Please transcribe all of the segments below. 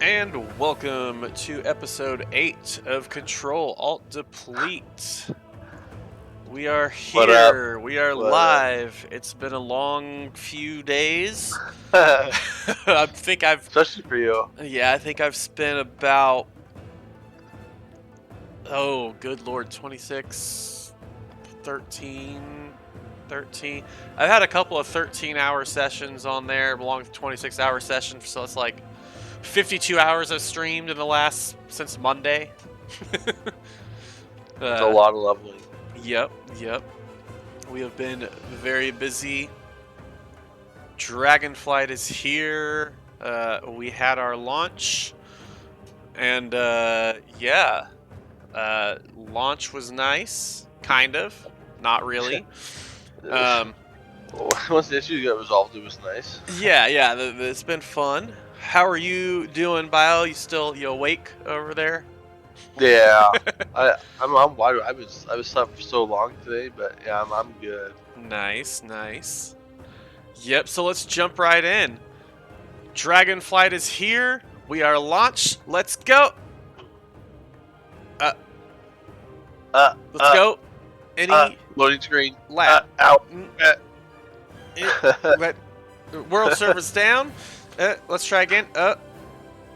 And welcome to episode 8 of Control Alt Deplete. We are What up? here. We are What up? live. It's been a long few days. I think Especially for you. I think I've spent about, oh, good Lord, 26, 13. I've had a couple of 13-hour sessions on there, along with 26-hour sessions, so it's like 52 hours I've streamed in the last since Monday. That's a lot of leveling. Yep. We have been very busy. Dragonflight is here. We had our launch, and launch was nice, kind of, not really. Once the issues got resolved, it was nice. It's been fun. How are you doing, Bio? You awake over there? Yeah, I'm wide. I was slept for so long today, but yeah, I'm good. Nice. Yep. So let's jump right in. Dragonflight is here. We are launched. Let's go. Let's go. Any loading screen? lag? Out. World server's down. Let's try again.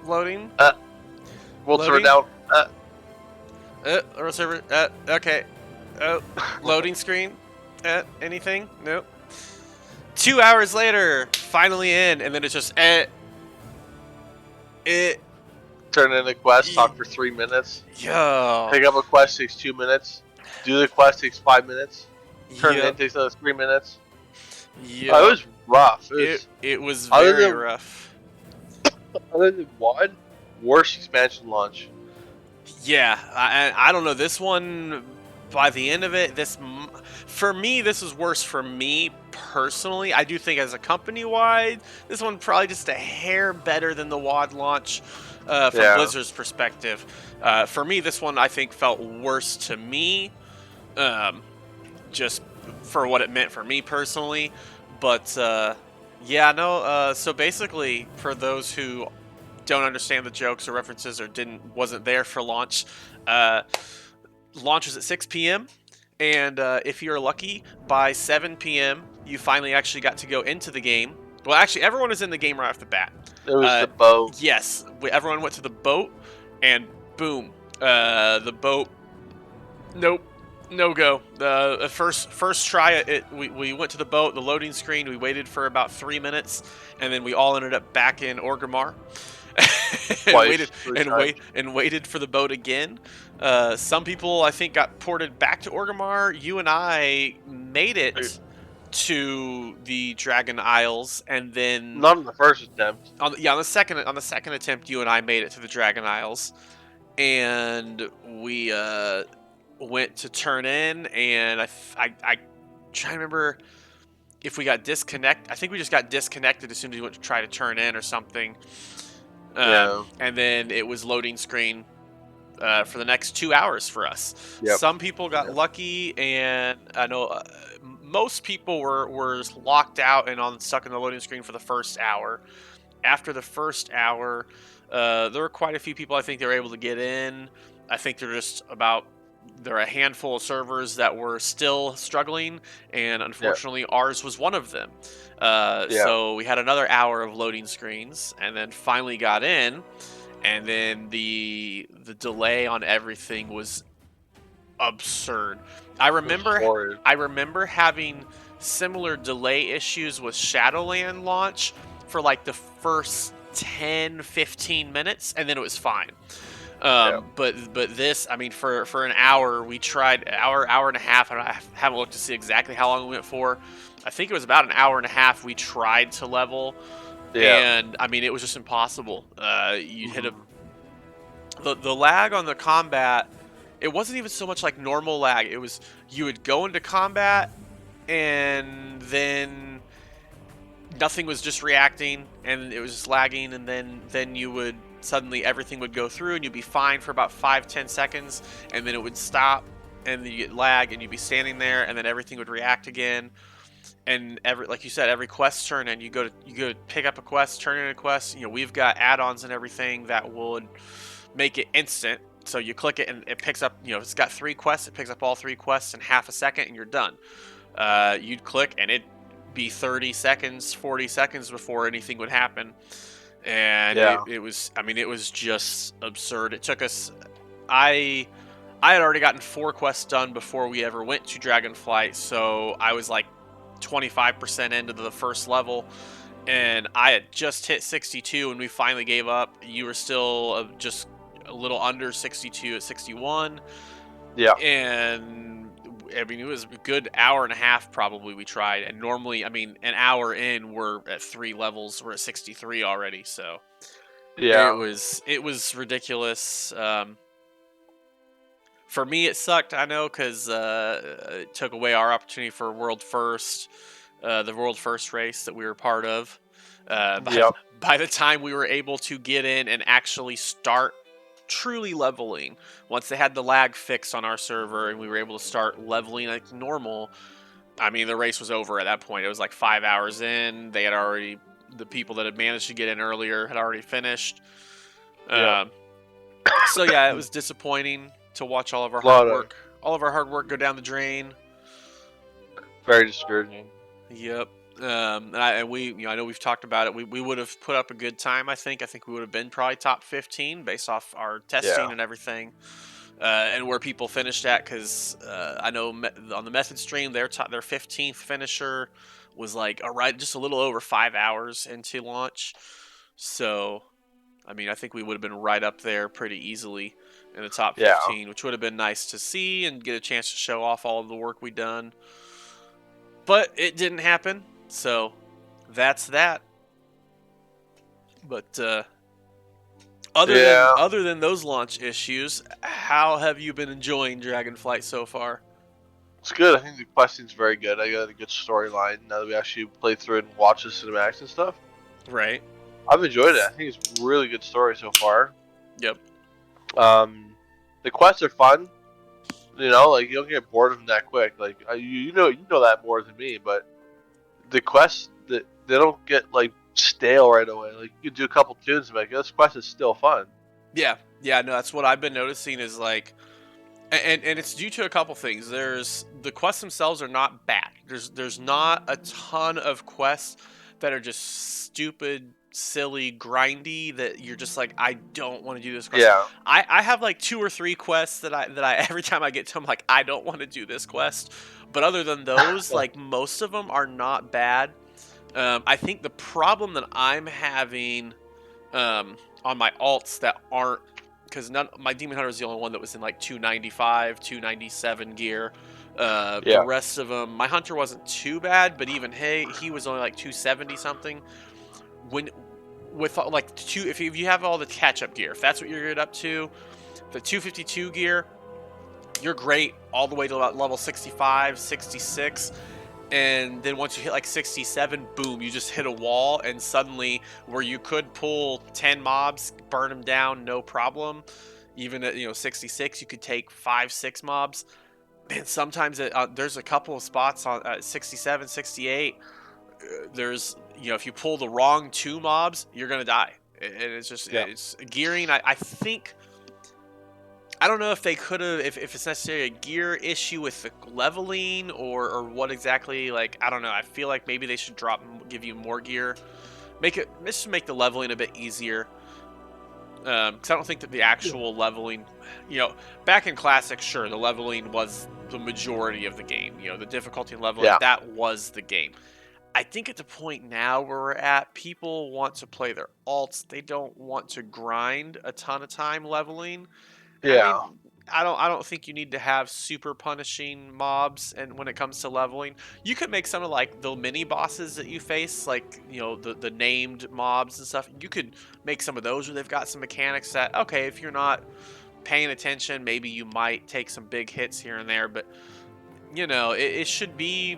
Loading. World server down. World server. Okay. Loading screen. Anything? Nope. 2 hours later, finally in, and then it's just Turn in a quest. Talk for 3 minutes. Yo. Pick up a quest takes 2 minutes. Do the quest takes 5 minutes. Turn it in takes another 3 minutes. Yeah. It was rough. It was very rough. Other than one, worst expansion launch. Yeah, I don't know. This one, by the end of it, for me, this was worse for me personally. I do think as a company-wide, this one probably just a hair better than the WAD launch from Blizzard's perspective. For me, this one I think felt worse to me, just for what it meant for me personally. But so basically, for those who don't understand the jokes or references or wasn't there for launch, launch is at 6 p.m. and if you're lucky, by 7 p.m. you finally actually got to go into the game. Well, actually, everyone is in the game right off the bat. It was the boat. Yes, everyone went to the boat, and boom, the boat. Nope. No go. The first try, we went to the boat, the loading screen. We waited for about 3 minutes, and then we all ended up back in Orgrimmar, and waited for the boat again. Some people I think got ported back to Orgrimmar. You and I made it to the Dragon Isles, and then not on the first attempt. On the second attempt, you and I made it to the Dragon Isles, and we went to turn in, and I try to remember if we got disconnected. I think we just got disconnected as soon as we went to try to turn in or something. And then it was loading screen for the next 2 hours for us. Yep. Some people got lucky, and I know most people were locked out and stuck in the loading screen for the first hour. After the first hour, there were quite a few people I think they were able to get in. I think there are a handful of servers that were still struggling, and unfortunately ours was one of them. So we had another hour of loading screens, and then finally got in, and then the delay on everything was absurd. I remember having similar delay issues with Shadowland launch for like the first 10-15 minutes, and then it was fine. But this, I mean, for an hour, we tried hour and a half. I haven't looked to see exactly how long we went for. I think it was about an hour and a half. We tried to level, and I mean, it was just impossible. You hit the lag on the combat. It wasn't even so much like normal lag. It was you would go into combat, and then nothing was just reacting, and it was just lagging, and then you would. Suddenly everything would go through and you'd be fine for about 5-10 seconds, and then it would stop and then you get lag and you'd be standing there, and then everything would react again. and every like you said, every quest turn in, you go to pick up a quest, turn in a quest. We've got add-ons and everything that would make it instant. So you click it and it picks up. If it's got 3 quests, it picks up all 3 quests in half a second, and you're done. You'd click and it'd be 30 seconds, 40 seconds before anything would happen. And Yeah. it was, I mean, it was just absurd. It took us, I, I had already gotten 4 quests done before we ever went to Dragonflight, so I was like 25% into the first level, and I had just hit 62, and we finally gave up. You were still just a little under 62 at 61, Yeah. and I mean, it was a good hour and a half probably we tried, and normally, I mean, an hour in, we're at 3 levels, we're at 63 already, so Yeah. it was ridiculous. For me, it sucked, I know, because it took away our opportunity for the world first race that we were part of. By Yep. by the time we were able to get in and actually start truly leveling, once they had the lag fix on our server and we were able to start leveling like normal, I mean, the race was over at that point. It was like 5 hours in. They had already The people that had managed to get in earlier had already finished. Yep. Um, so yeah, it was disappointing to watch A lot of all of our hard work go down the drain. very discouraging. Yep. And we, I know we've talked about it. We would have put up a good time. I think we would have been probably top 15 based off our Yeah. testing and everything, and where people finished at. Because I know on the method stream, their 15th finisher was like just a little over 5 hours into launch. So I mean, I think we would have been right up there pretty easily in the top Yeah. 15, which would have been nice to see and get a chance to show off all of the work we've done. But it didn't happen, so that's that. But Yeah. other than those launch issues, how have you been enjoying Dragonflight so far? It's good. I think the questing's very good. I got a good storyline now that we actually play through it and watch the cinematics and stuff. Right. I've enjoyed it. I think it's a really good story so far. Yep. The quests are fun. Like you don't get bored of them that quick. Like you know that more than me, but the quests that they don't get like stale right away. Like you can do a couple tunes and be like, this quest is still fun. Yeah. Yeah. No, that's what I've been noticing is like, and it's due to a couple things. There's the quests themselves are not bad. There's not a ton of quests that are just stupid, silly, grindy that you're just like, I don't want to do this quest. Yeah. I have like 2 or 3 quests that I every time I get to them, like, I don't want to do this quest. But other than those, like, most of them are not bad. I think the problem that I'm having on my alts that aren't, because none my Demon Hunter is the only one that was in like 295, 297 gear. The Yeah. rest of them, my Hunter wasn't too bad, but even he was only like 270 something. When with like if you have all the catch up gear, if that's what you're good up to, the 252 gear, you're great all the way to about level 65, 66. And then once you hit like 67, boom, you just hit a wall, and suddenly where you could pull 10 mobs, burn them down, no problem. Even at 66, you could take 5, 6 mobs. And sometimes there's a couple of spots on 67, 68. There's if you pull the wrong 2 mobs, you're gonna die. And it's just Yeah. it's gearing. I think I don't know if they could have, if it's necessarily a gear issue with the leveling or what exactly. Like, I don't know. I feel like maybe they should give you more gear, just make the leveling a bit easier. Because I don't think that the actual leveling, back in Classic, sure, the leveling was the majority of the game. The difficulty and leveling, Yeah. that was the game. I think at the point now where we're at, people want to play their alts. They don't want to grind a ton of time leveling. I mean, Yeah. I don't think you need to have super punishing mobs, and when it comes to leveling, you could make some of like the mini bosses that you face, like the named mobs and stuff. You could make some of those where they've got some mechanics that, okay, if you're not paying attention, maybe you might take some big hits here and there, but it should be,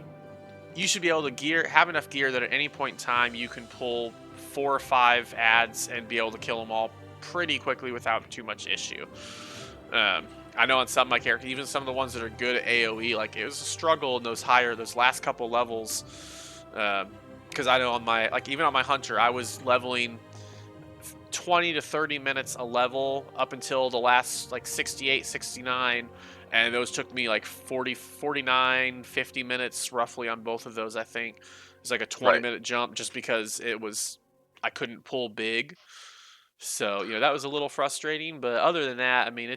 you should be able to have enough gear that at any point in time you can pull 4 or 5 ads and be able to kill them all pretty quickly without too much issue. I know on some of my characters, even some of the ones that are good at AOE, like it was a struggle in those last couple levels. Because I know on my, like even on my hunter, I was leveling 20 to 30 minutes a level up until the last like 68, 69. And those took me like 40, 49, 50 minutes roughly on both of those, I think. It's like a 20-minute jump just because I couldn't pull big. So, that was a little frustrating, but other than that, I mean,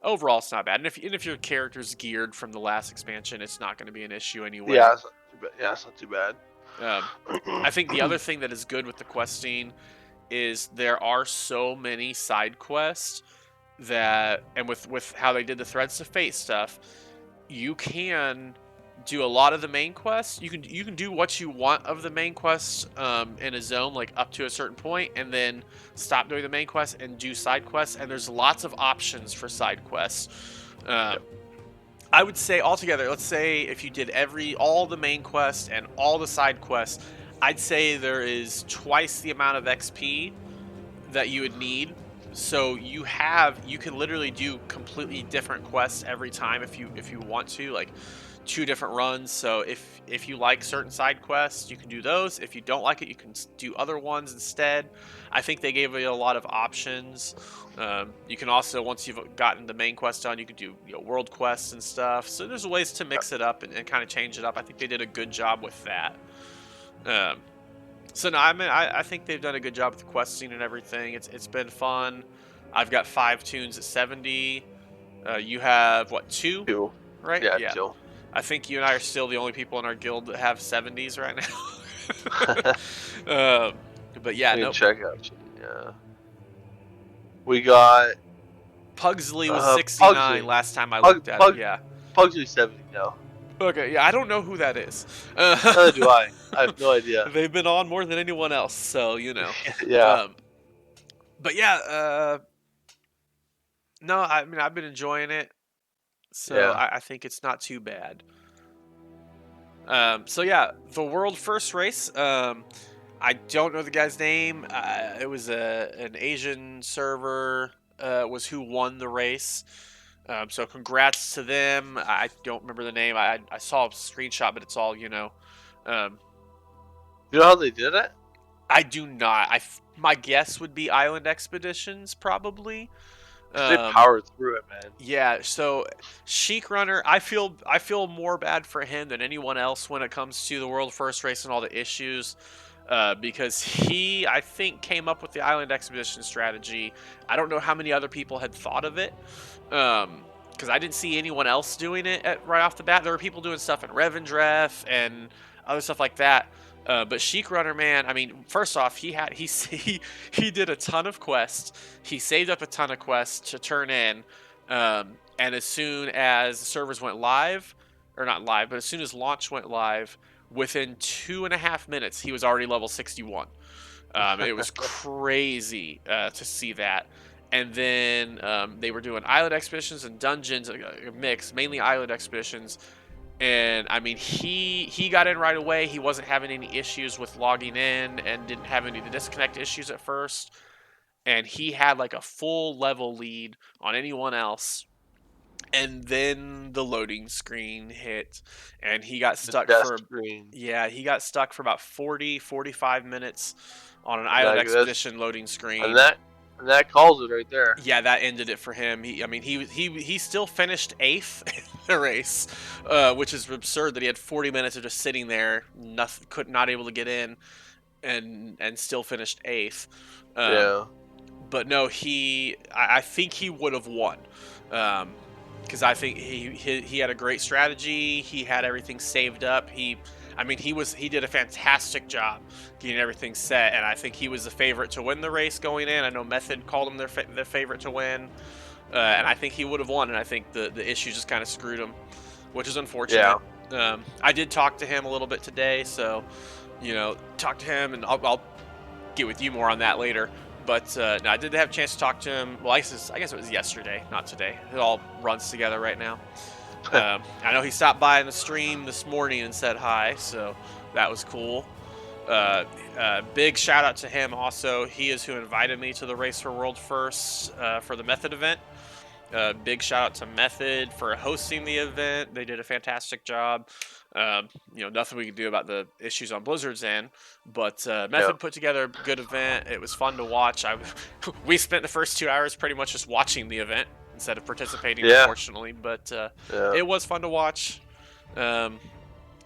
overall it's not bad. And if your character's geared from the last expansion, it's not going to be an issue anyway. Yeah, it's not too bad. Yeah, it's not too bad. I think the other thing that is good with the questing is there are so many side quests and with how they did the Threads to Fate stuff, you can do a lot of the main quests. You can do what you want of the main quests in a zone, like up to a certain point, and then stop doing the main quests and do side quests. And there's lots of options for side quests. Yep. I would say altogether, let's say if you did all the main quests and all the side quests, I'd say there is twice the amount of XP that you would need. So you can literally do completely different quests every time if you want to, like 2 different runs. So if you like certain side quests, you can do those. If you don't like it, you can do other ones instead. I think they gave you a lot of options. You can also, once you've gotten the main quest done, you can do world quests and stuff. So there's ways to mix it up and kind of change it up. I think they did a good job with that. So no, I mean, I think they've done a good job with the questing and everything. It's been fun. I've got 5 tunes at 70. You have what, 2? 2. Right? Yeah, 2. I think you and I are still the only people in our guild that have 70s right now. But yeah, no. nope. Check out. Yeah. We got Pugsley was 69 last time I looked at it. Yeah. Pugsley 70 now. Okay, yeah, I don't know who that is. Neither do I. I have no idea. They've been on more than anyone else, so Yeah. But yeah, no, I mean I've been enjoying it, so Yeah. I think it's not too bad. So yeah, the world first race. I don't know the guy's name. It was an Asian server. Was who won the race. So congrats to them. I don't remember the name. I saw a screenshot, but it's all You know how they did it? I do not. My guess would be Island Expeditions, probably. They powered through it, man. Yeah. So Sheik Runner, I feel more bad for him than anyone else when it comes to the world first race and all the issues. Because he, I think, came up with the Island Expedition strategy. I don't know how many other people had thought of it. Because I didn't see anyone else doing it right off the bat. There were people doing stuff in Revendreth and other stuff like that. But Sheik Runner, man, I mean, first off, he did a ton of quests. He saved up a ton of quests to turn in. And as soon as the servers went live, or not live, but as soon as launch went live, within 2.5 minutes, he was already level 61. It was crazy to see that. And then they were doing island expeditions and dungeons, a mix, mainly island expeditions. And I mean, he got in right away. He wasn't having any issues with logging in and didn't have any disconnect issues at first. And he had like a full level lead on anyone else. And then the loading screen hit and he got stuck he got stuck for about 45 minutes on an island expedition loading screen. And that calls it right there. Yeah, that ended it for him. He still finished 8th in the race, which is absurd that he had 40 minutes of just sitting there, not able to get in, and still finished 8th. Yeah. But no, I think he would have won. Because I think he had a great strategy. He had everything saved up. He did a fantastic job getting everything set, and I think he was the favorite to win the race going in. I know Method called him their favorite to win, and I think he would have won. And I think the issue just kind of screwed him, which is unfortunate. Yeah. I did talk to him a little bit today, so talk to him, and I'll get with you more on that later. But no, I did have a chance to talk to him. Well, I guess it was yesterday, not today. It all runs together right now. I know he stopped by in the stream this morning and said hi, so that was cool. Big shout out to him also. He is who invited me to the Race for World First for the Method event. Big shout out to Method for hosting the event. They did a fantastic job. Nothing we could do about the issues on Blizzard's end, but Yeah. Method put together a good event. It was fun to watch. We spent the first 2 hours pretty much just watching the event instead of participating, Yeah. unfortunately. But Yeah. it was fun to watch. Um,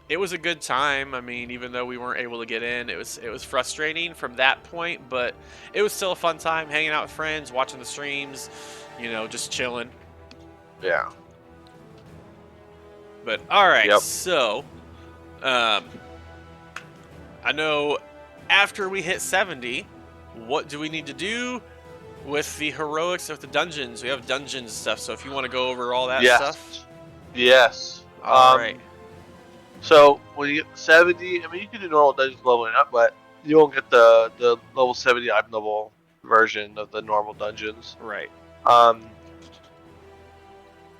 it was a good time. I mean, even though we weren't able to get in, it was frustrating from that point, but it was still a fun time hanging out with friends, watching the streams, just chilling. Yeah. But all right, Yep. so um, I know after we hit 70, what do we need to do with the heroics of the dungeons? We have dungeons stuff, so if you want to go over all that stuff, Yes. Yes. all right, So when you get 70, I mean, you can do normal dungeons leveling up, but you won't get the level 70 item level version of the normal dungeons. right, Um,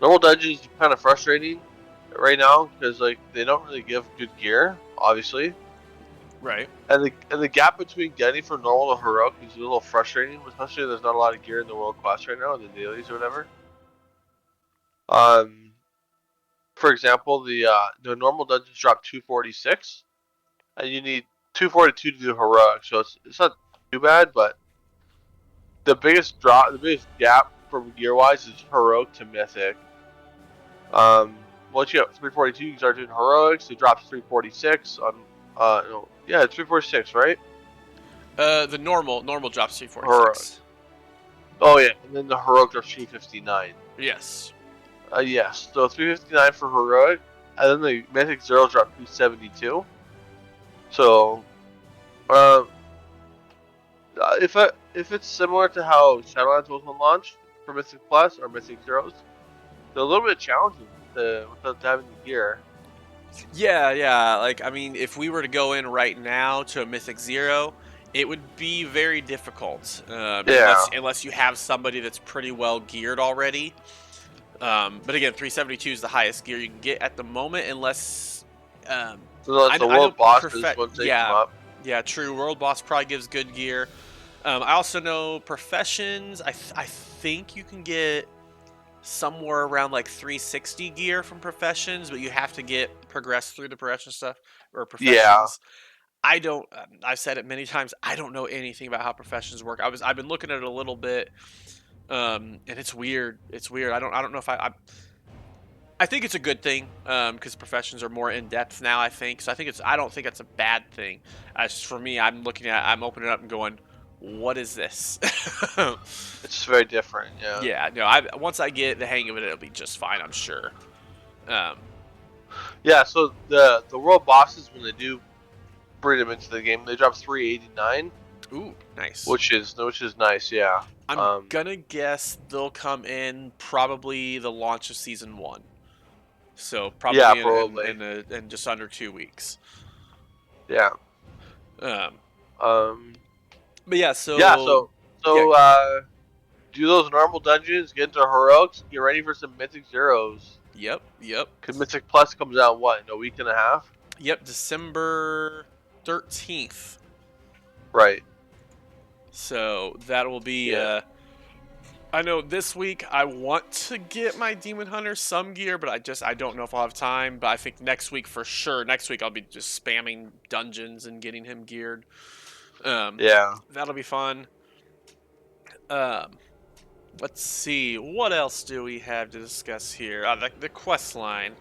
Normal dungeons are kind of frustrating right now because like they don't really give good gear, obviously, right. and the gap between getting from normal to heroic is a little frustrating, especially there's not a lot of gear in the world class right now, in the dailies or whatever. Um, for example, the normal dungeons drop 246, and you need 242 to do heroic, so it's not too bad, but the biggest gap from gear wise is heroic to mythic. Once you have 342, you can start doing heroics. It drops 346 on no, yeah, it's 346, right? The normal drops Heroic. 346. Oh yeah, and then the heroic drops 359. Yes. Yes, so 359 for heroic, and then the mythic zeros drop 272. So, uh, if it's similar to how Shadowlands was on launch for Mythic Plus or Mythic Zeros, they're a little bit challenging without having the gear. Yeah. Like, I mean, if we were to go in right now to a Mythic Zero, it would be very difficult, Yeah, unless you have somebody that's pretty well geared already. But again, 372 is the highest gear you can get at the moment, unless so that's the I know world bosses perfect. once they come Yeah, up. yeah, true. World Boss probably gives good gear. I also know professions. I think you can get somewhere around like 360 gear from professions, but you have to progress through the progression stuff or Yeah, professions. I don't. I've said it many times. I don't know anything about how professions work. I've been looking at it a little bit, and it's weird. It's weird. I don't know if I think it's a good thing, because professions are more in depth now. I think so. I don't think it's a bad thing. As for me, I'm opening it up and going, what is this? it's very different. Yeah, Yeah, no. Once I get the hang of it, it'll be just fine. I'm sure. Um, yeah. So the world bosses when they do bring them into the game, they drop 389, ooh, nice. which is nice. Yeah. I'm gonna guess they'll come in probably the launch of season one. So Yeah, probably probably. in just under 2 weeks. Yeah. Um, Um. but yeah, Yeah. so So yeah, so do those normal dungeons, get into heroics, get ready for some mythic zeros. yep. Cause Mythic Plus comes out in what, in a week and a half? Yep, December 13th. Right. So that will be. Yeah. I know this week I want to get my Demon Hunter some gear, but I don't know if I'll have time. But I think next week for sure. Next week I'll be just spamming dungeons and getting him geared. Um, Yeah. that'll be fun. Um, let's see, what else do we have to discuss here? The quest line.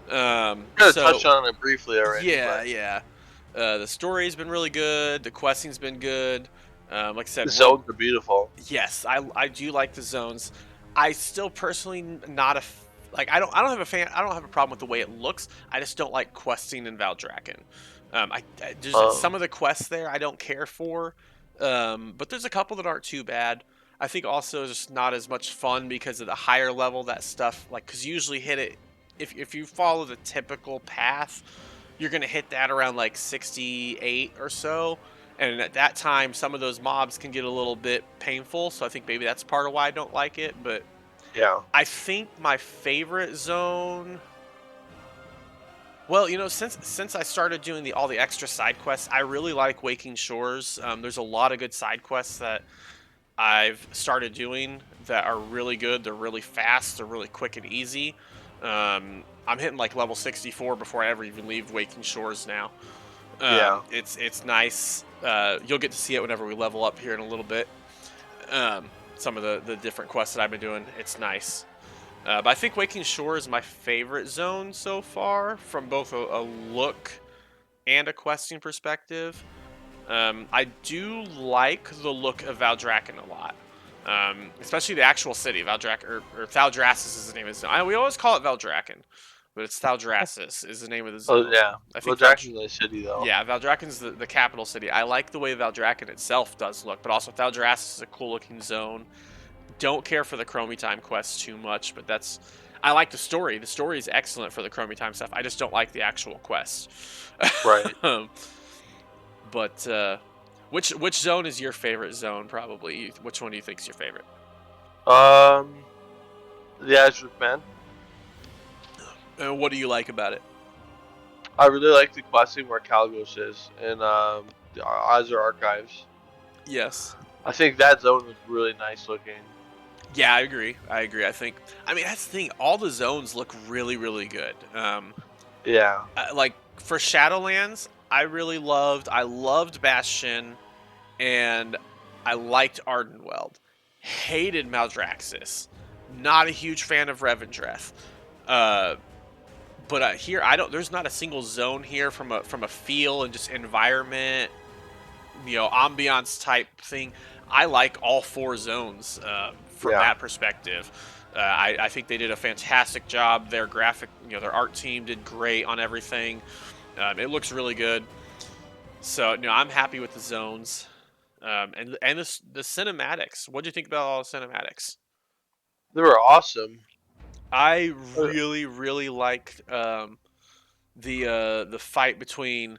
Kind of touched So on it briefly already, yeah, but yeah. The story's been really good. The questing's been good. Like I the said, world. zones are beautiful. Yes, I do like the zones. I still personally not a like I don't have a fan. I don't have a problem with the way it looks. I just don't like questing in Valdrakken. There's Um. some of the quests there I don't care for, but there's a couple that aren't too bad. I think also just not as much fun because of the higher level that stuff. Like, because you usually hit it if you follow the typical path, you're gonna hit that around like 68 or so. And at that time, some of those mobs can get a little bit painful. So I think maybe that's part of why I don't like it. But Yeah. I think my favorite zone. Well, since I started doing all the extra side quests, I really like Waking Shores. There's a lot of good side quests that I've started doing that are really good. They're really fast. They're really quick and easy. I'm hitting like level 64 before I ever even leave Waking Shores now. Yeah. It's nice. You'll get to see it whenever we level up here in a little bit. Some of the different quests that I've been doing. It's nice. But I think Waking Shore is my favorite zone so far, from both a look and a questing perspective. I do like the look of Valdrakken a lot, especially the actual city. Or Thaldraszus is the name of the zone. We always call it Valdrakken, but it's Thaldraszus is the name of the Oh zone. yeah. I Well, think Jackson's a nice city though. yeah, Valdrakken's the capital city. I like the way Valdrakken itself does look, but also Thaldraszus is a cool looking zone. Don't care for the Chromie Time quests too much, but I like the story. The story is excellent for the Chromie Time stuff. I just don't like the actual quests. Right. But which zone is your favorite zone? Probably. Which one do you think is your favorite? Um, the Azure Man. And what do you like about it? I really like the questing where Calgos is in the Azure Archives. Yes. I think that zone is really nice looking. Yeah, I agree. I mean, that's the thing. All the zones look really, really good. Yeah. Like for Shadowlands, I loved Bastion, and I liked Ardenweld. Hated Maldraxxus. Not a huge fan of Revendreth. Uh, but here, I don't. There's not a single zone here from a feel and just environment, ambiance type thing. I like all four zones from Yeah. that perspective. I think they did a fantastic job. Their graphic, their art team did great on everything. It looks really good. So, I'm happy with the zones. And the cinematics. What do you think about all the cinematics? They were awesome. I Uh, really, really liked the fight between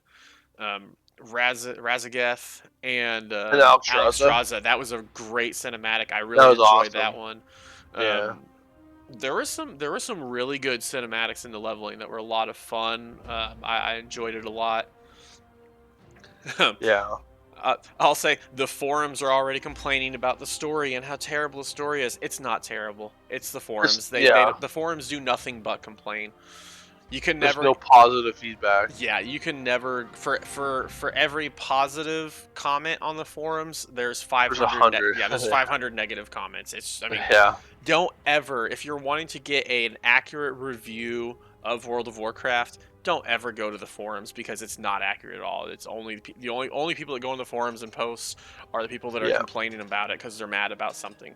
Razageth and and Alexstrasza. Alexstrasza. That was a great cinematic. I That really was enjoyed that awesome. one. Yeah. Um, there were some really good cinematics in the leveling that were a lot of fun. I enjoyed it a lot. Yeah. I'll say the forums are already complaining about the story and how terrible the story is. It's not terrible. It's the forums. Yeah. The forums do nothing but complain. You can There's never no positive feedback. Yeah, you can never for every positive comment on the forums, there's There's a 500 hundred. there's 500 negative comments. I mean, Yeah. don't ever, if you're wanting to get an accurate review of World of Warcraft, don't ever go to the forums because it's not accurate at all. It's the only people that go in the forums and post are the people that are Yeah. complaining about it because they're mad about something.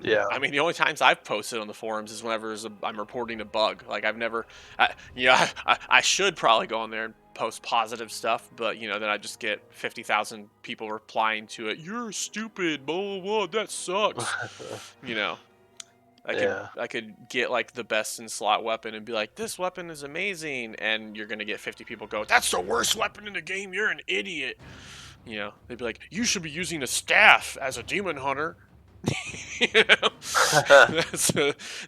Yeah. I mean, the only times I've posted on the forums is whenever I'm reporting a bug. Like I've never, I should probably go on there and post positive stuff, but then I just get 50,000 people replying to it. You're stupid, blah blah blah. That sucks. You know, Yeah. I could get like the best in slot weapon and be like, this weapon is amazing, and you're gonna get 50 people go, that's the worst weapon in the game. You're an idiot. They'd be like, you should be using a staff as a demon hunter. you know?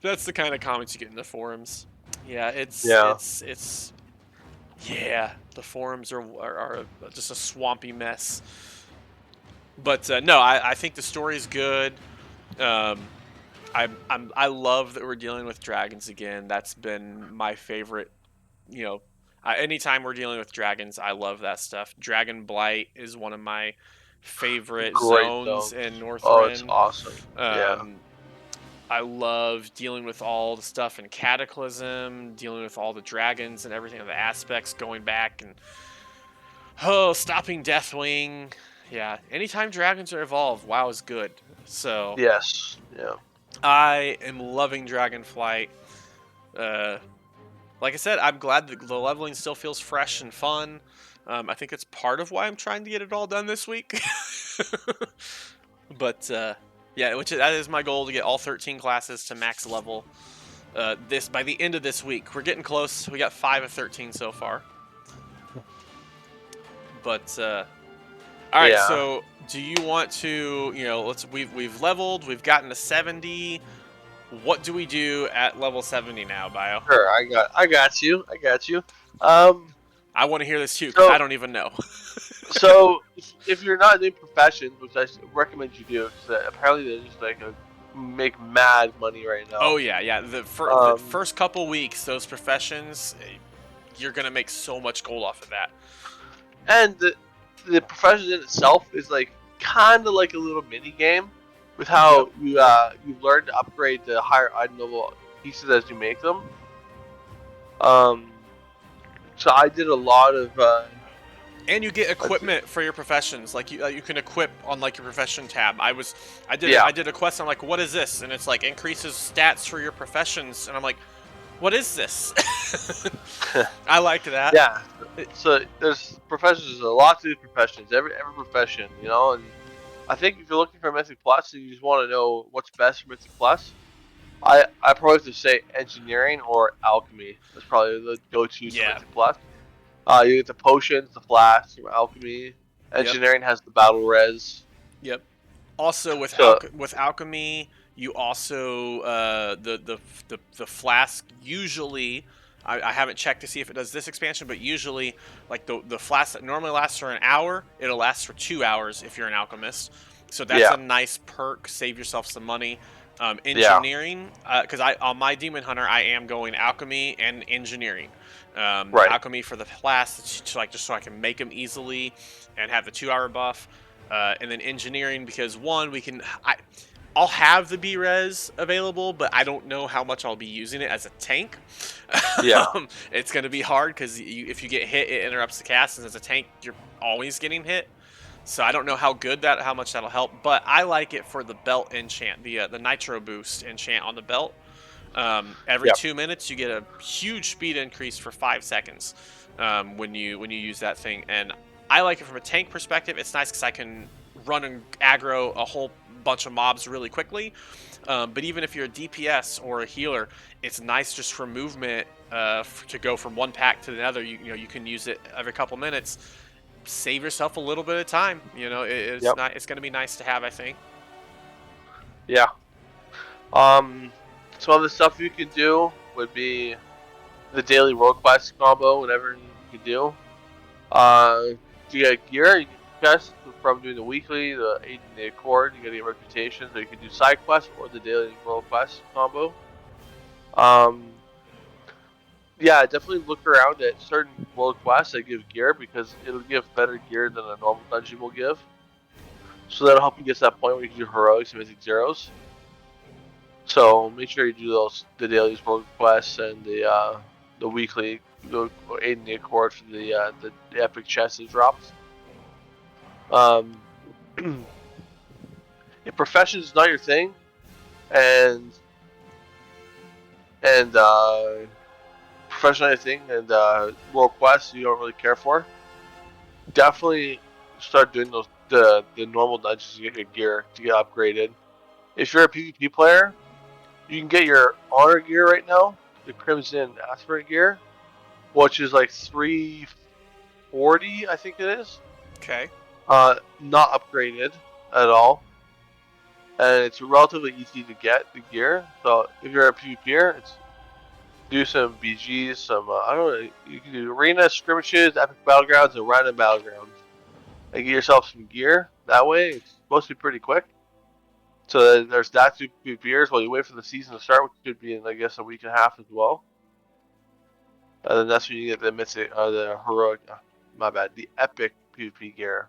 That's the kind of comments you get in the forums. Yeah, Yeah. yeah, the forums are just a swampy mess. But no, I think the story is good. Um, I love that we're dealing with dragons again. That's been my favorite. You know, anytime we're dealing with dragons, I love that stuff. Dragon Blight is one of my favorite Great zones zones. in Oh, it's Northrend. awesome. Yeah. Um, I love dealing with all the stuff in Cataclysm, dealing with all the dragons and everything, the aspects going back and stopping Deathwing. Yeah, anytime dragons are evolved, WoW is good. So Yes. Yeah. I am loving Dragonflight. Uh, like I said, I'm glad the leveling still feels fresh and fun. I think it's part of why I'm trying to get it all done this week. But yeah, that is my goal, to get all 13 classes to max level. This by the end of this week. We're getting close. We got 5 of 13 so far. But all right. Yeah. So do you want to? We've leveled. We've gotten to 70. What do we do at level 70 now, Bio? Sure. I got you. I got you. Um. I want to hear this too because So I don't even know. So if you're not doing professions, which I recommend you do, because apparently they're just like make mad money right now. Oh yeah, yeah. The Um, first couple weeks, those professions, you're gonna make so much gold off of that. and the profession in itself is like kind of like a little mini game with Yep. how you learn to upgrade the higher item level pieces as you make them. Um, so I did a lot of And you get let's see, equipment for your professions. Like you can equip on like your profession tab. yeah, I did a quest. I'm like, what is this? And it's like increases stats for your professions. And I'm like, what is this? I liked that. yeah. So there's professions. There's a lot to do professions. Every profession, and I think if you're looking for Mythic Plus and you just want to know what's best for Mythic Plus, I probably have to say engineering or alchemy. That's probably the go-tos for Yeah. Mythic Plus. You get the potions, the flasks from alchemy. Yep. Engineering has the battle res. Yep. Also So with alchemy, you also the flask usually. I haven't checked to see if it does this expansion, but usually, like the flask that normally lasts for an hour, it'll last for 2 hours if you're an alchemist. So that's yeah, a nice perk. Save yourself some money. yeah, Engineering, because I on my demon hunter, I am going alchemy and engineering. right. Alchemy for the flask, like just so I can make them easily and have the 2 hour buff. And then engineering because one I'll have the B-res available, but I don't know how much I'll be using it as a tank. Yeah, It's going to be hard because if you get hit, it interrupts the cast, and as a tank, you're always getting hit. So I don't know how much that'll help, but I like it for the belt enchant, the nitro boost enchant on the belt. Every yeah, 2 minutes, you get a huge speed increase for 5 seconds when you use that thing, and I like it from a tank perspective. It's nice because I can run and aggro a whole bunch of mobs really quickly. But even if you're a DPS or a healer, it's nice just for movement to go from one pack to another. You can use it every couple minutes. Save yourself a little bit of time. yep, It's going to be nice to have, I think. yeah. Um, some other stuff you can do would be the daily world quest combo. Whatever you can do. To get gear, you get quests from doing the weekly, the 8-day accord. You gotta get reputation, so you can do side quests or the daily world quest combo. Um, yeah, definitely look around at certain world quests that give gear because it'll give better gear than a normal dungeon will give. So that'll help you get to that point where you can do heroics and mythic zeros. So make sure you do the daily world quests and the weekly, the 8-day accord for the epic chests it drops. Um, if profession is not your thing, and profession not your thing, and world quests you don't really care for, definitely start doing the normal dungeons to get your gear to get upgraded. If you're a PvP player, you can get your honor gear right now, the Crimson Aspirant gear, which is like 340, I think it is. Okay. Not upgraded at all, and it's relatively easy to get the gear. So if you're a PvPer, it's do some BGs, some I don't know. You can do arena skirmishes, epic battlegrounds, and random battlegrounds, and get yourself some gear. That way, it's supposed to be pretty quick. So there's that to PvPers while you wait for the season to start, which could be in I guess a week and a half as well. And then that's when you get the mythic, the heroic. My bad, the epic PvP gear.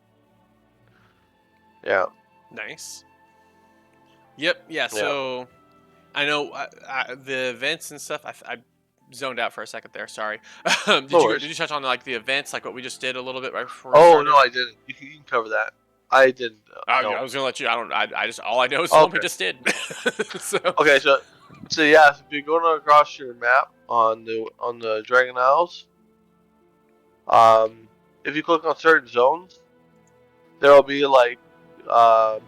Yeah, Nice. Yep. Yeah. yeah. So I know the events and stuff. I zoned out for a second there. Sorry. No Did worries. you touch on like the events, like what we just did a little bit right before we Oh no, started? I didn't. You can cover that. I didn't. I No. was gonna let you. I don't. I just all I know is the one we Okay. just did. So Okay. So yeah. So if you're going across your map on the Dragon Isles, if you click on certain zones, there will be like um,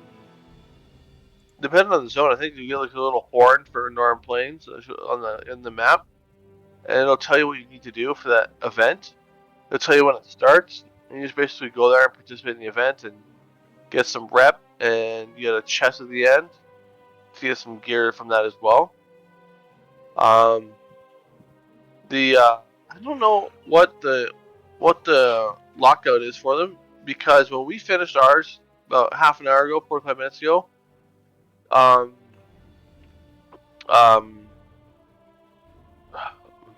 depending on the zone, I think you get like a little horn for Northern Plains on the map, and it'll tell you what you need to do for that event. It'll tell you when it starts, and you just basically go there and participate in the event and get some rep, and you get a chest at the end to get some gear from that as well. Um, the I don't know what the lockout is for them because when we finished ours about half an hour ago, 45 minutes ago, um, I'm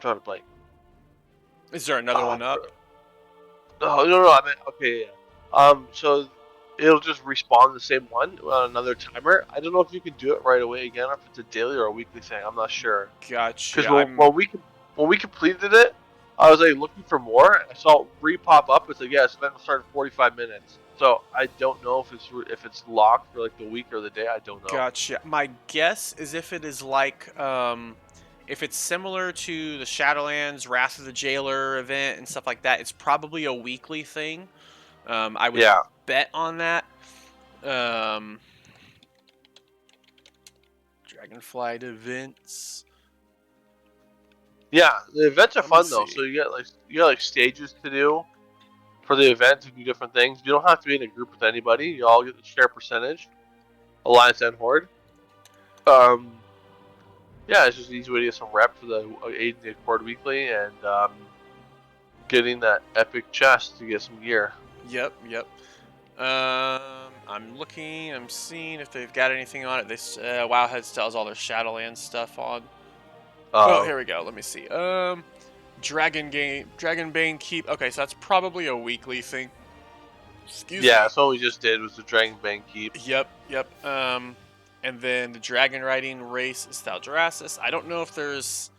trying to blank. Is there another one up? Oh no, I meant okay, yeah. So it'll just respawn the same one on another timer. I don't know if you can do it right away again, or if it's a daily or a weekly thing. I'm not sure. Because Gotcha. when we completed it, I was like looking for more. And I saw it re-pop up. It's like, yes, event will start in 45 minutes. So I don't know if it's locked for like the week or the day. I don't know. Gotcha. My guess is if it is like, if it's similar to the Shadowlands, Wrath of the Jailer event and stuff like that, it's probably a weekly thing. I would Yeah, bet on that. Um, Dragonflight events. yeah. The events are Let me fun though. see. So you got like stages to do for the event to do different things. You don't have to be in a group with anybody. You all get to share percentage. Alliance and Horde. Um, yeah, it's just an easy way to get some rep for the Aid and the Accord Weekly and getting that epic chest to get some gear. Yep, yep. I'm looking. I'm seeing if they've got anything on it. This Wowhead still has all their Shadowlands stuff on. Oh, Uh, here we go. Let me see. Dragonbane Keep. Okay, so that's probably a weekly thing. Excuse yeah, me. that's what we just did was the Dragon Bane Keep. Yep, yep. And then the dragon riding race is Thaldraszus. I don't know if there's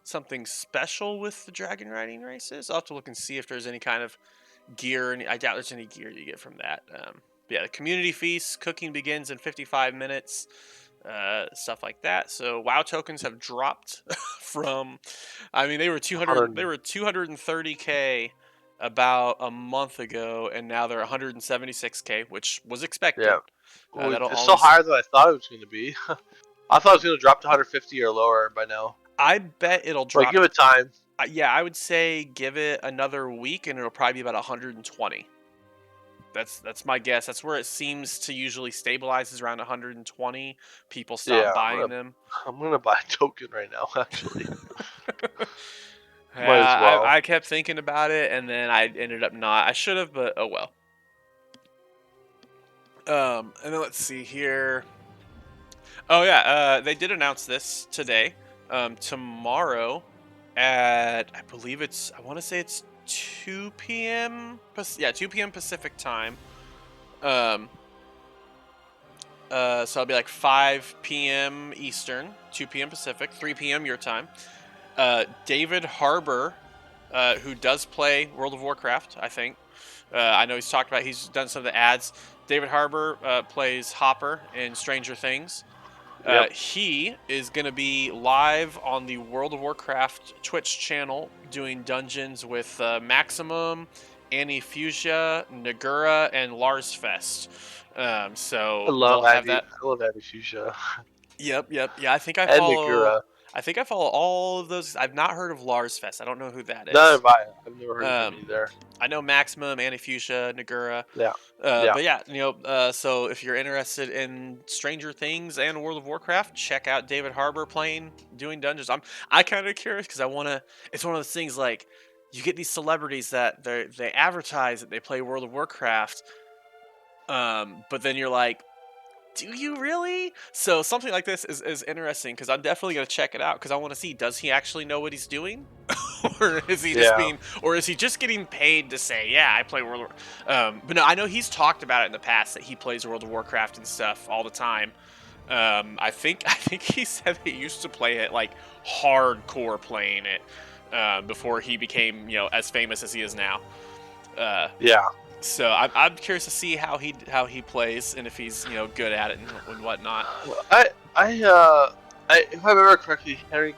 something special with the dragon riding races. I'll have to look and see if there's any kind of gear. And I doubt there's any gear you get from that. But yeah, the community feast cooking begins in 55 minutes. Stuff like that. So WoW tokens have dropped from. I mean, they were 200. 100. They were 230k about a month ago, and now they're 176k, which was Yeah, expected. well, That'll it's still always. higher than I thought it was going to be. I thought it was going to drop to 150 or lower by now. I bet it'll But drop. give it time. Yeah, I would say give it another week, and it'll probably be about 120. That's my guess. That's where it seems to usually stabilize is around 120. People stop Yeah, buying them. I'm gonna buy a token right now. Actually, might as Yeah, well. I kept thinking about it, and then I ended up not. I should have, but oh well. And then let's see here. Oh yeah, they did announce this today. Tomorrow at I believe it's I want to say it's 2 p.m. Yeah, 2 p.m. Pacific time. Um, so it'll be like 5 p.m. Eastern, 2 p.m. Pacific, 3 p.m. your time. David Harbour, who does play World of Warcraft, I think. I know he's done some of the ads. David Harbour plays Hopper in Stranger Things. Yep. He is going to be live on the World of Warcraft Twitch channel doing dungeons with Maximum, Annie Fuchsia, Nagura, and Lars Fest. So they'll have that. I love Abby Fuchsia Yep, yep. Yeah, I think I and follow. Nagura. I think I follow all of those. I've not heard of Lars Fest. I don't know who that None is. have I. I've never heard of him Um, either. I know Maximum, Anifuchsia, Nagura. Yeah, yeah. But yeah, so if you're interested in Stranger Things and World of Warcraft, check out David Harbour doing dungeons. I kind of curious because I want to. It's one of those things like you get these celebrities that they advertise that they play World of Warcraft, but then you're like, do you really? So something like this is interesting because I'm definitely gonna check it out because I want to see, does he actually know what he's doing, or is he just Yeah. being, or is he just getting paid to say, yeah, I play World of but no, I know he's talked about it in the past that he plays World of Warcraft and stuff all the time. I think he said he used to play it like hardcore playing it before he became as famous as he is now. Uh, Yeah. so I'm curious to see how he plays and if he's good at it and whatnot. Well, if I remember correctly, Henry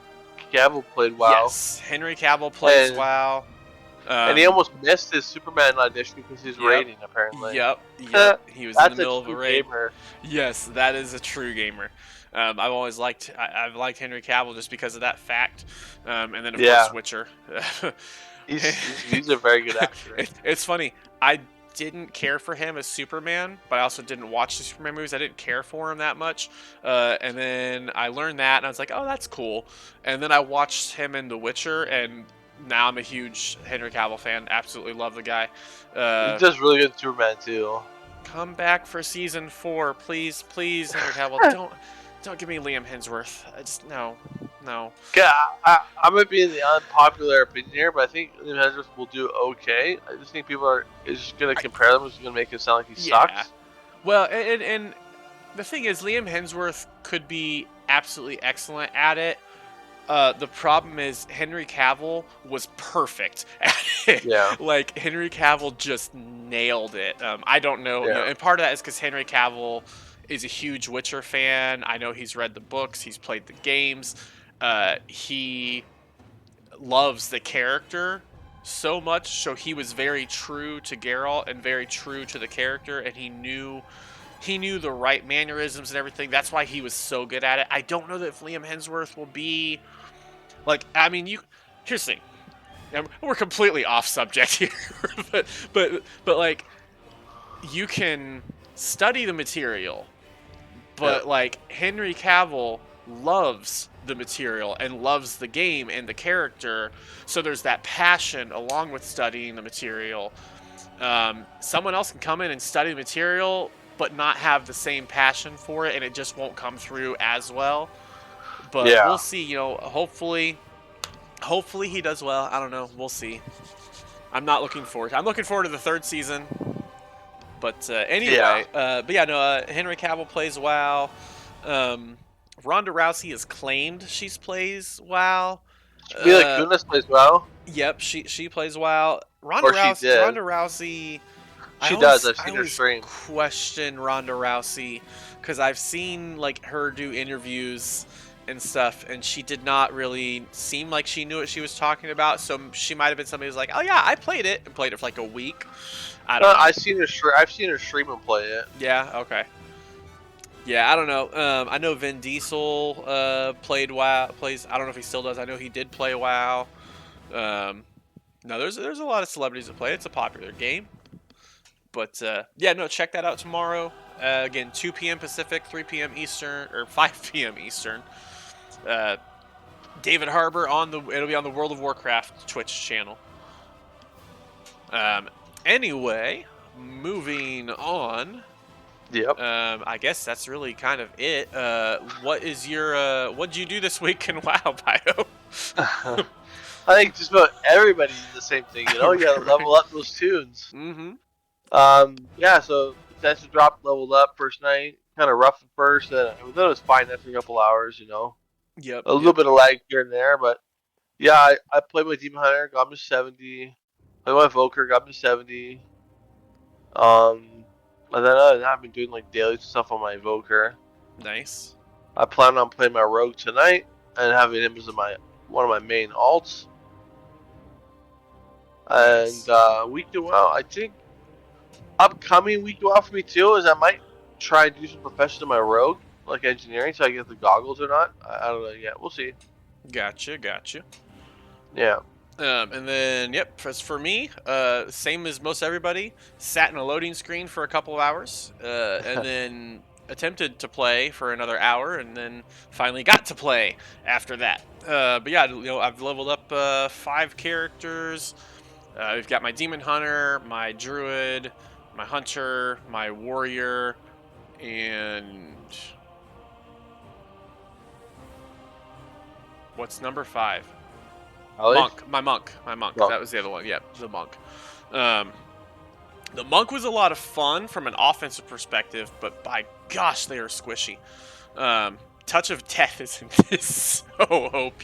Cavill played WoW, Yes, Henry Cavill plays and WoW. and he almost missed his Superman audition because he's Yep, rating apparently. yep. He was in the That's a middle of a true raid. gamer. Yes, that is a true gamer. I've liked Henry Cavill just because of that fact. And then of Yeah. course Witcher. He's a very good actor. It's funny. I didn't care for him as Superman, but I also didn't watch the Superman movies. I didn't care for him that much. And then I learned that, and I was like, oh, that's cool. And then I watched him in The Witcher, and now I'm a huge Henry Cavill fan. Absolutely love the guy. He does really good Superman too. Come back for season 4, please, please, Henry Cavill. Don't give me Liam Hemsworth. I just no. Yeah, I might be in the unpopular opinion here, but I think Liam Hemsworth will do okay. I just think people are just gonna compare them, which is gonna make it sound like he Yeah. sucks. Well, and the thing is, Liam Hemsworth could be absolutely excellent at it. The problem is Henry Cavill was perfect at it. Yeah, Like Henry Cavill just nailed it. I don't know, yeah, and part of that is because Henry Cavill is a huge Witcher fan. I know he's read the books, he's played the games. He loves the character so much, so he was very true to Geralt and very true to the character, and he knew the right mannerisms and everything. That's why he was so good at it. I don't know that if Liam Hemsworth will be like. I mean, here's the thing. We're completely off subject here, but like you can study the material, yeah, but like Henry Cavill loves the material and loves the game and the character, so there's that passion along with studying the material. Someone else can come in and study the material but not have the same passion for it, and it just won't come through as well. But we'll yeah, see. Hopefully he does well. I don't know. We'll see. I'm looking forward to the 3rd season. But yeah. anyway, but yeah, no. Henry Cavill plays WoW. Um, Ronda Rousey has claimed she's plays WoW. Mila Uh, Kunis plays well, yep, she plays WoW. or she did. Ronda Rousey. I She does. always I've I seen her always stream. question Ronda Rousey because I've seen like her do interviews and stuff, and she did not really seem like she knew what she was talking about. So she might have been somebody who's like, "Oh yeah, I played it and played it for like a week." I don't know. I've seen her. I've seen her stream and play it. Yeah. Okay. Yeah, I don't know. I know Vin Diesel played WoW. Plays. I don't know if he still does. I know he did play WoW. Um, no, there's a lot of celebrities that play. It's a popular game. But yeah, no, check that out tomorrow. Again, 2 p.m. Pacific, 3 p.m. Eastern, or 5 p.m. Eastern. Uh, David Harbour it'll be on the World of Warcraft Twitch channel. Anyway, moving on. Yep. I guess that's really kind of it. What'd you do this week in WoW, Bio? I think just about everybody did the same thing. You know, you gotta level up those tunes. Mm-hmm. Yeah. So Potential dropped, leveled up first night. Kind of rough at first, and I thought it was fine after a couple hours. You know, Yep. a little Yep. bit of lag here and there, but yeah, I played my Demon Hunter, got him to 70. Played my Evoker, got him to 70. And then other than that, I've been doing like daily stuff on my Evoker. Nice. I plan on playing my Rogue tonight and having him as one of my main alts. Nice. And week to WoW, I think upcoming week to WoW for me too is I might try and do some profession in my Rogue, like engineering, so I get the goggles or not. I don't know yet. We'll see. Gotcha. Yeah. And then, yep, as for me, same as most everybody, sat in a loading screen for a couple of hours, and then attempted to play for another hour, and then finally got to play after that. But yeah, I've leveled up 5 characters. We've got my Demon Hunter, my Druid, my Hunter, my Warrior, and what's number 5? Monk. My monk. Oh. That was the other one. Yep, the monk. Um, the monk was a lot of fun from an offensive perspective, but by gosh, they are squishy. Touch of Death is so OP.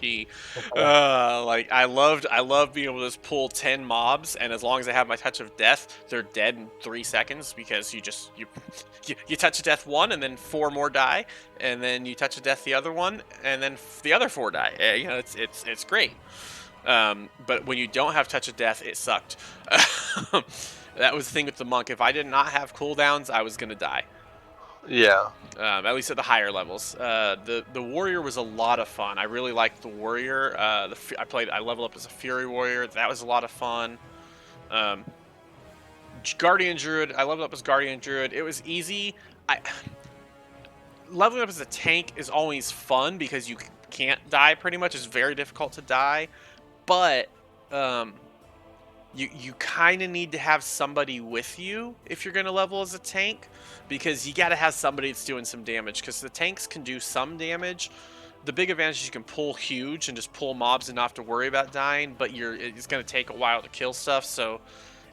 Like I love being able to just pull 10 mobs, and as long as I have my Touch of Death, they're dead in 3 seconds because you touch a death one, and then 4 more die, and then you touch a death the other one, and then the other 4 die. It's great. But when you don't have Touch of Death, it sucked. That was the thing with the monk. If I did not have cooldowns, I was gonna die. Yeah. At least at the higher levels. The warrior was a lot of fun. I really liked the warrior. I leveled up as a fury warrior. That was a lot of fun. Guardian druid. I leveled up as guardian druid. It was easy. Leveling up as a tank is always fun because you can't die pretty much. It's very difficult to die. But um, you kind of need to have somebody with you if you're going to level as a tank, because you got to have somebody that's doing some damage, because the tanks can do some damage. The big advantage is you can pull huge and just pull mobs and not have to worry about dying, but it's going to take a while to kill stuff, so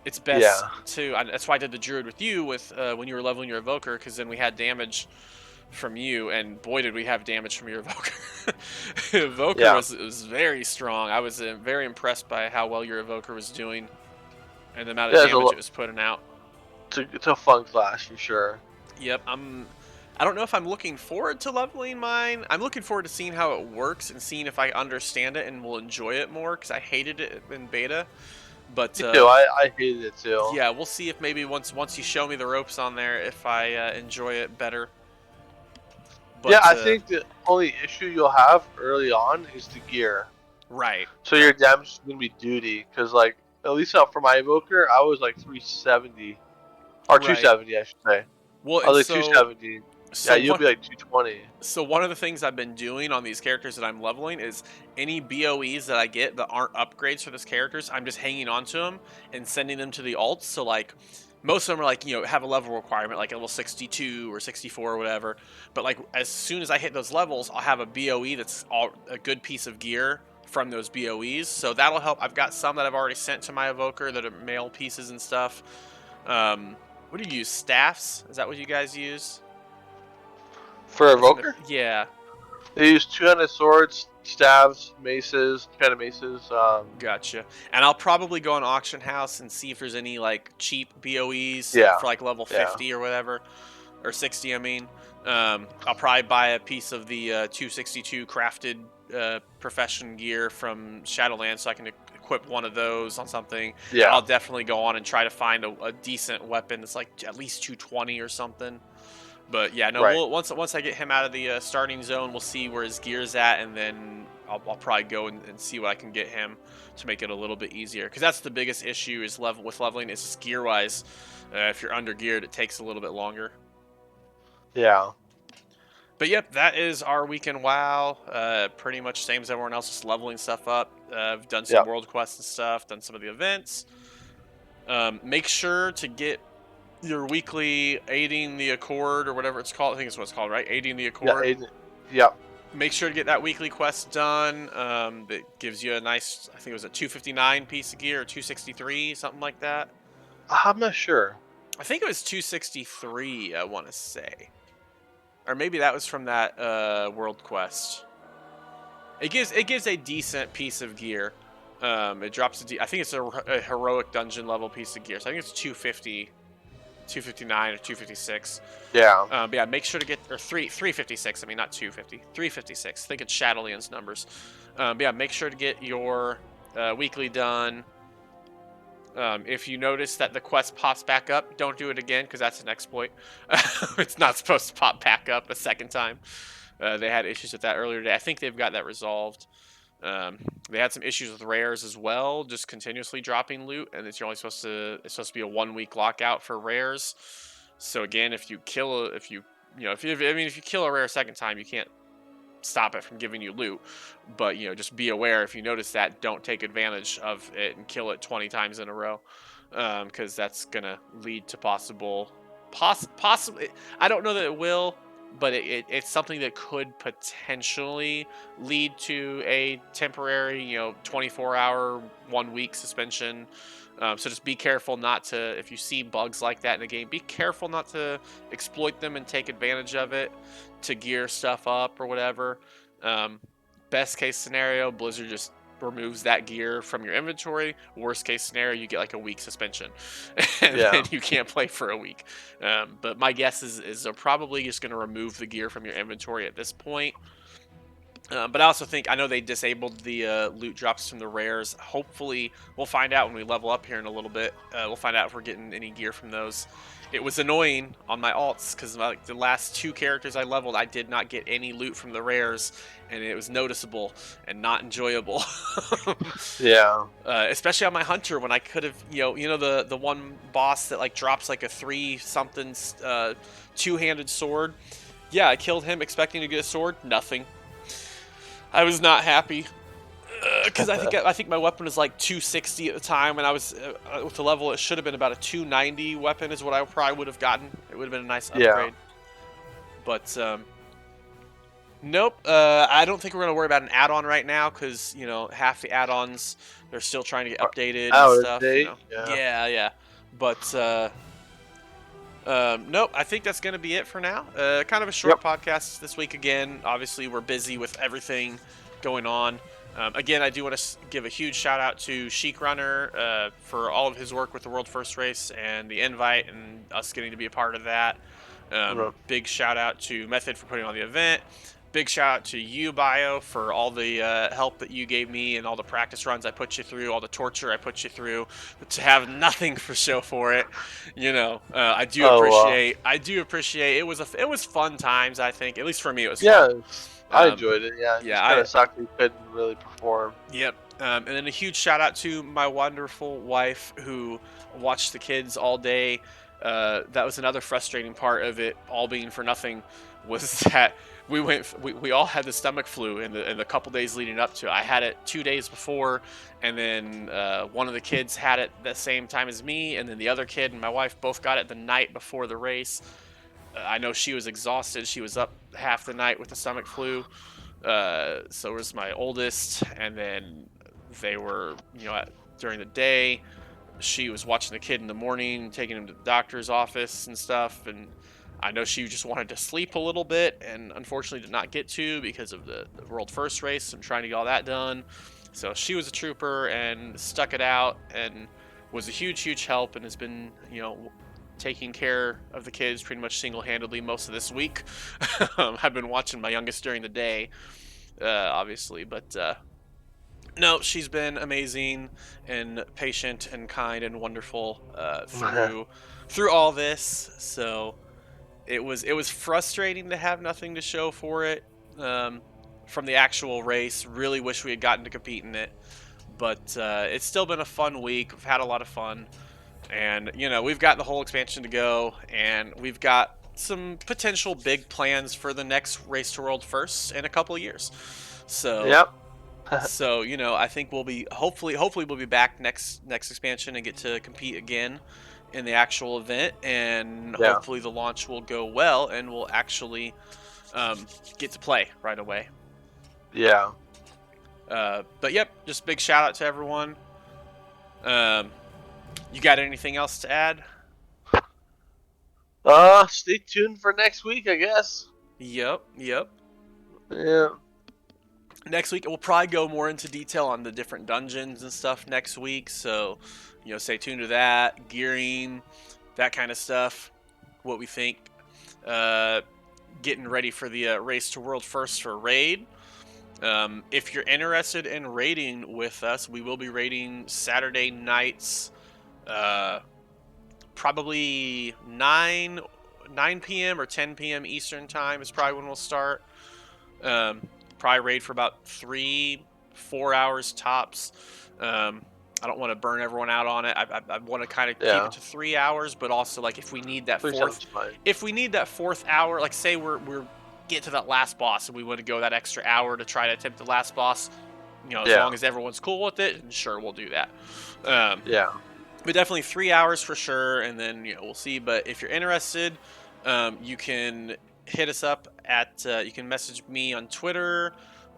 it's best Yeah, to. That's why I did the druid with you with when you were leveling your evoker, because then we had damage from you, and boy did we have damage from your evoker. Evoker yeah, was very strong. I was very impressed by how well your evoker was doing and the amount of yeah. damage it was putting out. It's a fun class for sure. Yep, I don't know if I'm looking forward to leveling mine. I'm looking forward to seeing how it works and seeing if I understand it and will enjoy it more, because I hated it in beta. But Me too. I hated it too. yeah, we'll see if maybe once you show me the ropes on there, if I enjoy it better. Yeah, But I think the only issue you'll have early on is the gear. right, So your damage is gonna be duty, because like at least for my evoker, I was like 370 or right. 270, I should say. Well, I and was like 270. Yeah, you'll what be like 220. so one of the things I've been doing on these characters that I'm leveling is any BOEs that I get that aren't upgrades for this characters, I'm just hanging on to them and sending them to the alts. So like most of them are like, have a level requirement like level 62 or 64 or whatever. But like as soon as I hit those levels, I'll have a BOE that's a good piece of gear from those BOEs. So that'll help. I've got some that I've already sent to my evoker that are male pieces and stuff. What do you use? Staffs? Is that what you guys use? For That's in the evoker, yeah. they use 200 swords, staves, maces, kind of maces. Gotcha. And I'll probably go on auction house and see if there's any like cheap BOEs Yeah, for like level yeah, 50 or whatever, or 60. I mean, I'll probably buy a piece of the 262 crafted profession gear from Shadowlands so I can equip one of those on something. And yeah. I'll definitely go on and try to find a decent weapon that's like at least 220 or something. But yeah, no. Right. We'll once I get him out of the starting zone, we'll see where his gear's at, and then I'll probably go and see what I can get him to make it a little bit easier. Because that's the biggest issue is leveling is gear wise. If you're under geared, it takes a little bit longer. Yeah. But yep, that is our weekend WoW. Pretty much same as everyone else, just leveling stuff up. I've done some Yeah. world quests and stuff, done some of the events. Make sure to get your weekly aiding the accord or whatever it's called. I think it's what it's called, right? Aiding the Yeah. accord. Yeah. Make sure to get that weekly quest done. That gives you a nice, I think it was a 259 piece of gear or 263, something like that. I'm not sure. I think it was 263, I want to say. Or maybe that was from that world quest. It gives a decent piece of gear. It drops I think it's a heroic dungeon level piece of gear. So I think it's 250, 259 or 256. Yeah. But yeah, make sure to get, or 356. I mean, not 250, 356. I think it's Shadowlands numbers. But yeah, make sure to get your weekly done. If you notice that the quest pops back up, don't do it again because that's an exploit. It's not supposed to pop back up a second time. They had issues with that earlier today. I think they've got that resolved. They had some issues with rares as well, just continuously dropping loot, and it's supposed to be a 1 week lockout for rares. So again, if you kill if you kill a rare a second time, you can't stop it from giving you loot. But just be aware if you notice that, don't take advantage of it and kill it 20 times in a row, because that's gonna lead to possibly. I don't know that it will, but it's something that could potentially lead to a temporary, 24-hour, 1 week suspension. So just be careful not to, if you see bugs like that in the game, be careful not to exploit them and take advantage of it to gear stuff up or whatever. Best case scenario, Blizzard just removes that gear from your inventory. Worst case scenario, you get like a week suspension and Yeah. then you can't play for a week. But my guess is they're probably just going to remove the gear from your inventory at this point. But I also think, I know they disabled the loot drops from the rares. Hopefully, we'll find out when we level up here in a little bit. We'll find out if we're getting any gear from those. It was annoying on my alts because like the last 2 characters I leveled, I did not get any loot from the rares, and it was noticeable and not enjoyable. Yeah. Especially on my hunter when I could have, the one boss that like drops like a 3 something 2-handed sword. Yeah, I killed him expecting to get a sword. Nothing. I was not happy. Because I think my weapon was like 260 at the time, and I was with the level it should have been about a 290 weapon is what I probably would have gotten. It would have been a nice Yeah. upgrade. But nope. I don't think we're gonna worry about an add-on right now because half the add-ons they're still trying to get updated and Out of stuff. date. Yeah. Yeah, yeah. But nope. I think that's gonna be it for now. Kind of a short Yep. podcast this week again. Obviously, we're busy with everything going on. Again, I do want to give a huge shout out to Chic Runner for all of his work with the World First Race and the invite and us getting to be a part of that. Right. Big shout out to Method for putting on the event. Big shout out to you, Bio, for all the help that you gave me and all the practice runs I put you through, all the torture I put you through, to have nothing for show for it. I do Oh well. appreciate. I do appreciate. It was fun times. I think, at least for me, it was fun. Yeah. I Um, enjoyed it. Yeah. It yeah, just kind of sucked we couldn't really perform. Yep. And then a huge shout out to my wonderful wife who watched the kids all day. That was another frustrating part of it all being for nothing was that we all had the stomach flu in the couple days leading up to it. I had it 2 days before, and then one of the kids had it the same time as me, and then the other kid and my wife both got it the night before the race. I know she was exhausted. She was up half the night with the stomach flu. So was my oldest, and then they were, during the day. She was watching the kid in the morning, taking him to the doctor's office and stuff. And I know she just wanted to sleep a little bit, and unfortunately did not get to because of the world first race and trying to get all that done. So she was a trooper and stuck it out, and was a huge, huge help, and has been, taking care of the kids pretty much single-handedly most of this week. I've been watching my youngest during the day, obviously, but no, she's been amazing and patient and kind and wonderful through all this. So it was frustrating to have nothing to show for it from the actual race. Really wish we had gotten to compete in it, but it's still been a fun week. We've had a lot of fun. And, we've got the whole expansion to go, and we've got some potential big plans for the next Race to World First in a couple of years. So, Yep. I think hopefully we'll be back next expansion and get to compete again in the actual event, and Yeah. hopefully the launch will go well and we'll actually get to play right away. Yeah. But yep, just big shout out to everyone. You got anything else to add? Stay tuned for next week, I guess. Yep. Yeah. Next week we'll probably go more into detail on the different dungeons and stuff next week. So, stay tuned to that, gearing, that kind of stuff. What we think. Getting ready for the Race to World First for raid. If you're interested in raiding with us, we will be raiding Saturday nights. Probably 9 p.m. or 10 p.m. Eastern time is probably when we'll start. Probably raid for about 3-4 hours tops. I don't want to burn everyone out on it. I want to kind of keep it to 3 hours, but also like if we need that fourth hour, like say we're get to that last boss and we want to go that extra hour to try to attempt the last boss, as long as everyone's cool with it, and sure, we'll do that. But definitely 3 hours for sure, and then we'll see. But if you're interested, you can hit us up at you can message me on Twitter,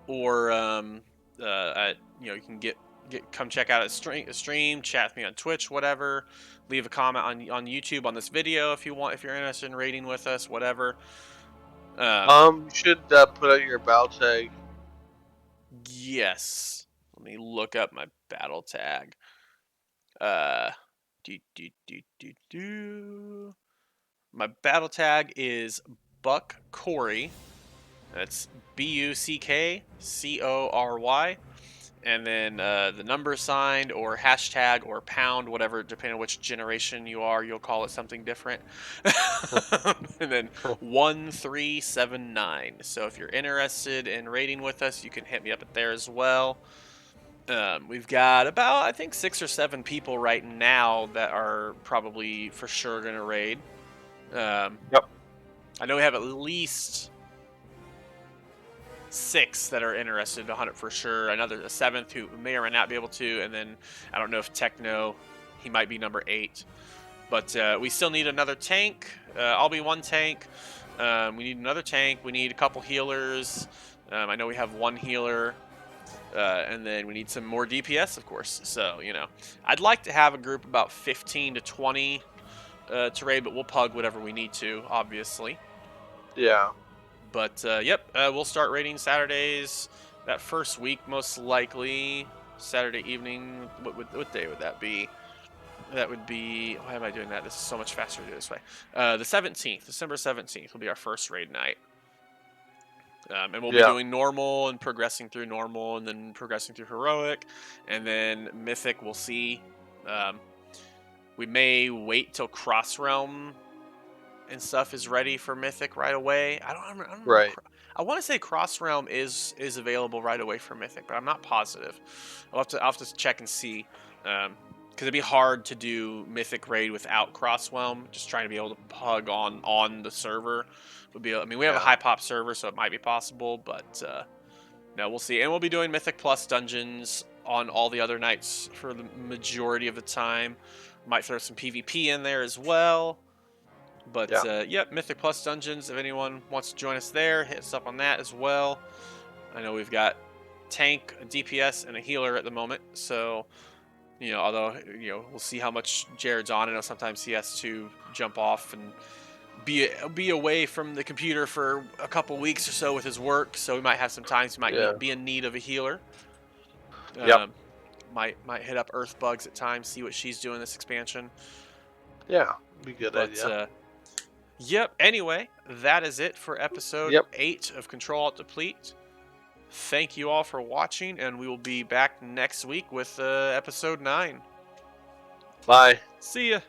or you can come check out a stream, chat with me on Twitch, whatever. Leave a comment on YouTube on this video if you're interested in raiding with us, whatever. You should put out your battle tag. Yes. Let me look up my battle tag. My battle tag is Buck Corey. That's BUCKCORY. And then the number sign or hashtag or pound, whatever, depending on which generation you are, you'll call it something different. And then 1379. So if you're interested in raiding with us, you can hit me up at there as well. We've got about, I think, 6 or 7 people right now that are probably for sure going to raid. Yep. I know we have at least 6 that are interested to hunt it for sure. A 7th who may or may not be able to, and then I don't know if Techno, he might be number 8. But we still need another tank. I'll be 1 tank. We need another tank. We need a couple healers. I know we have 1 healer. And then we need some more DPS, of course. So, I'd like to have a group about 15 to 20 to raid, but we'll pug whatever we need to, obviously. Yeah. But, yep, we'll start raiding Saturdays that first week, most likely. Saturday evening. What day would that be? That would be... Why am I doing that? This is so much faster to do this way. The 17th. December 17th will be our first raid night. And we'll be doing normal and progressing through normal and then progressing through heroic. And then mythic, we'll see. We may wait till Cross Realm and stuff is ready for mythic right away. I don't remember. Right. I want to say Cross Realm is available right away for mythic, but I'm not positive. I'll have to check and see. Because it'd be hard to do mythic raid without Cross Realm. Just trying to be able to pug on the server would be. I mean, we have a high pop server, so it might be possible, but no, we'll see. And we'll be doing Mythic Plus dungeons on all the other nights for the majority of the time. Might throw some PvP in there as well. But yep, Mythic Plus dungeons. If anyone wants to join us there, hit us up on that as well. I know we've got tank, a DPS, and a healer at the moment, so. Although, we'll see how much Jared's on. I know sometimes he has to jump off and be away from the computer for a couple weeks or so with his work. So we might have some times he might be in need of a healer. Might hit up Earth Bugs at times, see what she's doing this expansion. Yeah, be good idea. Yep. Anyway, that is it for episode 8 of Ctrl Alt Deplete. Thank you all for watching, and we will be back next week with episode 9. Bye. See ya.